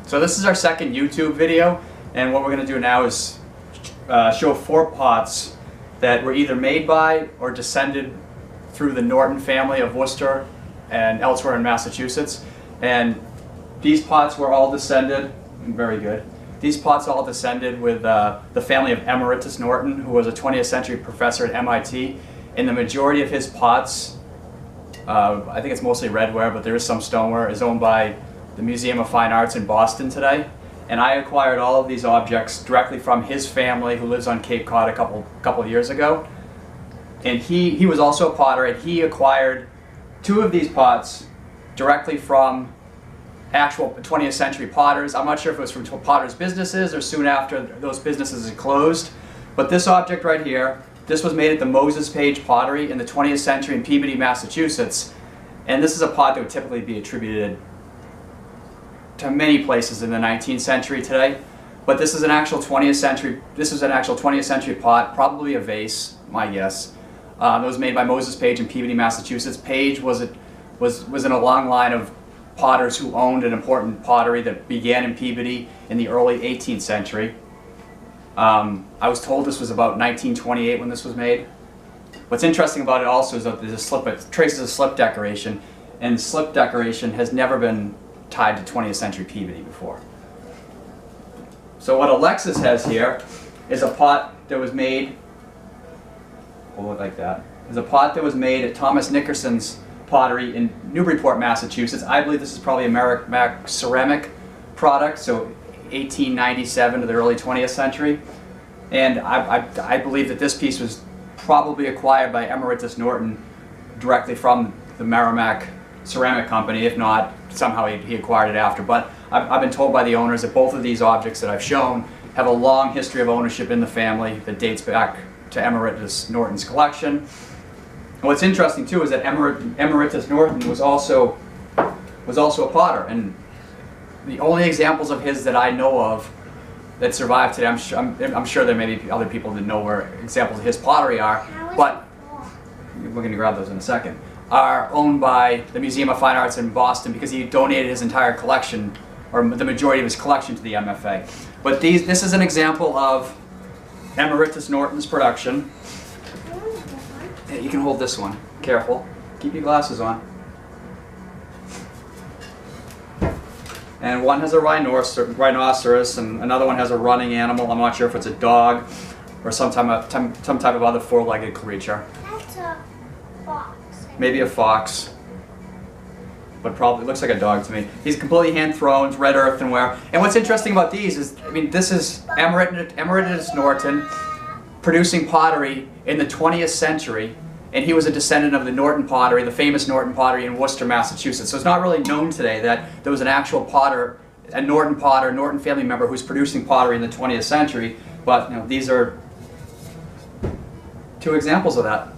So this is our second YouTube video, and what we're going to do now is show 4 pots that were either made by or descended through the Norton family of Worcester and elsewhere in Massachusetts. And these pots were all descended, very good, these pots all descended with the family of Emeritus Norton, who was a 20th century professor at MIT. And the majority of his pots, I think it's mostly redware, but there is some stoneware, is owned by the Museum of Fine Arts in Boston today. And I acquired all of these objects directly from his family, who lives on Cape Cod, a couple of years ago. And he was also a potter, and he acquired 2 of these pots directly from actual 20th century potters. I'm not sure if it was from potters' businesses or soon after those businesses had closed. But this object right here, this was made at the Moses Page Pottery in the 20th century in Peabody, Massachusetts. And this is a pot that would typically be attributed to many places in the 19th century today. But this is an actual 20th century pot, probably a vase, my guess. It was made by Moses Page in Peabody, Massachusetts. Page was in a long line of potters who owned an important pottery that began in Peabody in the early 18th century. I was told this was about 1928 when this was made. What's interesting about it also is that there's a slip, it traces a slip decoration, and slip decoration has never been tied to 20th century Peabody before. So what Alexis has here is a pot that was made, we'll look like that, is a pot that was made at Thomas Nickerson's pottery in Newburyport, Massachusetts. I believe this is probably a Merrimack ceramic product, so 1897 to the early 20th century. And I believe that this piece was probably acquired by Emeritus Norton directly from the Merrimack ceramic company. If not, somehow he acquired it after. But I've been told by the owners that both of these objects that I've shown have a long history of ownership in the family that dates back to Emeritus Norton's collection. And what's interesting too is that Emeritus Norton was also a potter, and the only examples of his that I know of that survive today, I'm sure there may be other people that know where examples of his pottery are, but we're going to grab those in a second, are owned by the Museum of Fine Arts in Boston because he donated his entire collection, or the majority of his collection, to the MFA. But this is an example of Emeritus Norton's production. Yeah, you can hold this one. Careful. Keep your glasses on. And one has a rhinoceros, and another one has a running animal. I'm not sure if it's a dog or some type of other 4-legged creature. That's a fox. Maybe a fox, but probably looks like a dog to me. He's completely hand-thrown, red earthenware. And what's interesting about these is, I mean, this is Emeritus Norton producing pottery in the 20th century, and he was a descendant of the Norton Pottery, the famous Norton Pottery in Worcester, Massachusetts. So it's not really known today that there was an actual potter, a Norton potter, Norton family member who's producing pottery in the 20th century. But these are 2 examples of that.